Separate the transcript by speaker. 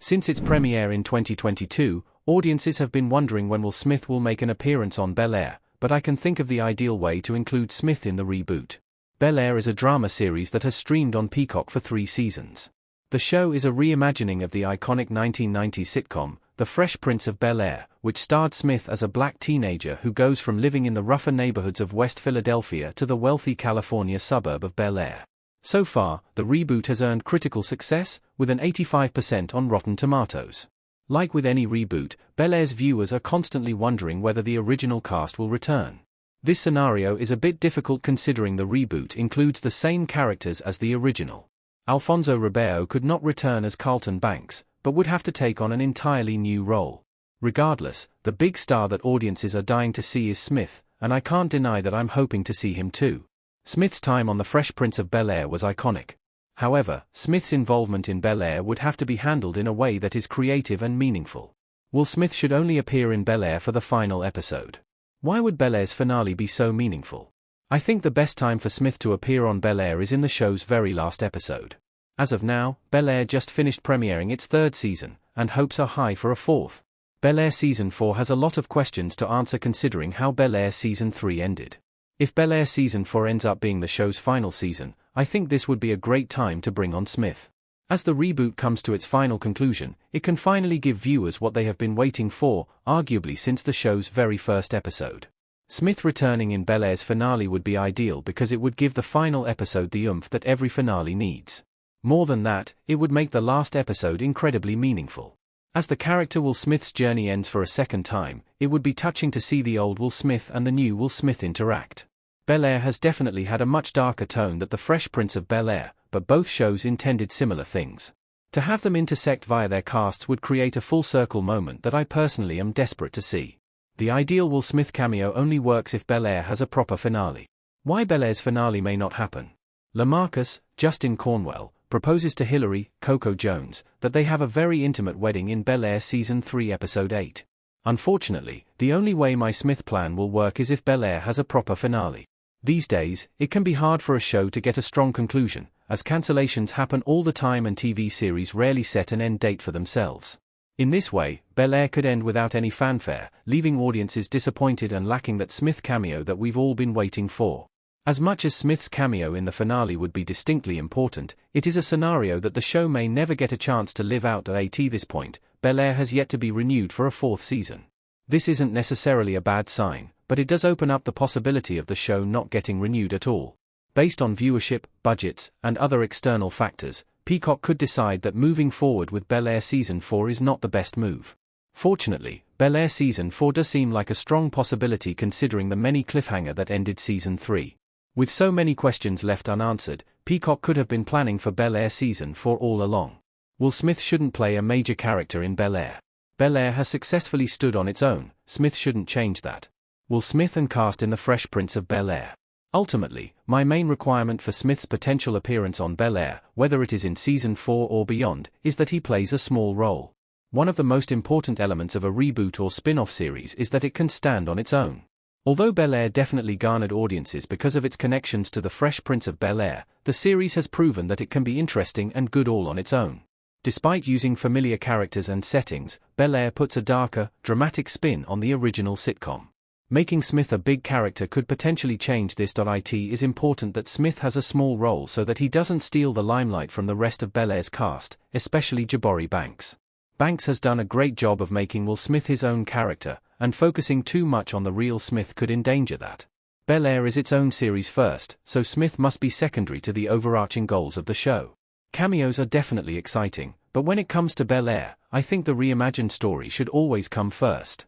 Speaker 1: Since its premiere in 2022, audiences have been wondering when Smith will make an appearance on Bel-Air, but I can think of the ideal way to include Smith in the reboot. Bel-Air is a drama series that has streamed on Peacock for 3 seasons. The show is a reimagining of the iconic 1990s sitcom, The Fresh Prince of Bel-Air, which starred Smith as a black teenager who goes from living in the rougher neighborhoods of West Philadelphia to the wealthy California suburb of Bel-Air. So far, the reboot has earned critical success, with an 85% on Rotten Tomatoes. Like with any reboot, Bel-Air's viewers are constantly wondering whether the original cast will return. This scenario is a bit difficult considering the reboot includes the same characters as the original. Alfonso Ribeiro could not return as Carlton Banks, but would have to take on an entirely new role. Regardless, the big star that audiences are dying to see is Smith, and I can't deny that I'm hoping to see him too. Smith's time on The Fresh Prince of Bel-Air was iconic. However, Smith's involvement in Bel-Air would have to be handled in a way that is creative and meaningful. Will Smith should only appear in Bel-Air for the final episode? Why would Bel-Air's finale be so meaningful? I think the best time for Smith to appear on Bel-Air is in the show's very last episode. As of now, Bel-Air just finished premiering its 3rd season, and hopes are high for a 4th. Bel-Air Season 4 has a lot of questions to answer considering how Bel-Air Season 3 ended. If Bel-Air Season 4 ends up being the show's final season, I think this would be a great time to bring on Smith. As the reboot comes to its final conclusion, it can finally give viewers what they have been waiting for, arguably since the show's very first episode. Smith returning in Bel-Air's finale would be ideal because it would give the final episode the oomph that every finale needs. More than that, it would make the last episode incredibly meaningful. As the character Will Smith's journey ends for a second time, it would be touching to see the old Will Smith and the new Will Smith interact. Bel-Air has definitely had a much darker tone than The Fresh Prince of Bel-Air, but both shows intended similar things. To have them intersect via their casts would create a full circle moment that I personally am desperate to see. The ideal Will Smith cameo only works if Bel-Air has a proper finale. Why Bel-Air's finale may not happen? LaMarcus, Justin Cornwell, proposes to Hillary, Coco Jones, that they have a very intimate wedding in Bel-Air Season 3 Episode 8. Unfortunately, the only way my Smith plan will work is if Bel-Air has a proper finale. These days, it can be hard for a show to get a strong conclusion, as cancellations happen all the time and TV series rarely set an end date for themselves. In this way, Bel-Air could end without any fanfare, leaving audiences disappointed and lacking that Smith cameo that we've all been waiting for. As much as Smith's cameo in the finale would be distinctly important, it is a scenario that the show may never get a chance to live out at this point. Bel-Air has yet to be renewed for a 4th season. This isn't necessarily a bad sign, but it does open up the possibility of the show not getting renewed at all. Based on viewership, budgets, and other external factors, Peacock could decide that moving forward with Bel-Air Season 4 is not the best move. Fortunately, Bel-Air Season 4 does seem like a strong possibility considering the many cliffhanger that ended Season 3. With so many questions left unanswered, Peacock could have been planning for Bel-Air Season 4 all along. Will Smith shouldn't play a major character in Bel-Air. Bel-Air has successfully stood on its own, Smith shouldn't change that. Will Smith and cast in The Fresh Prince of Bel-Air. Ultimately, my main requirement for Smith's potential appearance on Bel-Air, whether it is in Season 4 or beyond, is that he plays a small role. One of the most important elements of a reboot or spin-off series is that it can stand on its own. Although Bel-Air definitely garnered audiences because of its connections to The Fresh Prince of Bel-Air, the series has proven that it can be interesting and good all on its own. Despite using familiar characters and settings, Bel-Air puts a darker, dramatic spin on the original sitcom. Making Smith a big character could potentially change this. It is important that Smith has a small role so that he doesn't steal the limelight from the rest of Bel-Air's cast, especially Jabari Banks. Banks has done a great job of making Will Smith his own character, and focusing too much on the real Smith could endanger that. Bel-Air is its own series first, so Smith must be secondary to the overarching goals of the show. Cameos are definitely exciting, but when it comes to Bel-Air, I think the reimagined story should always come first.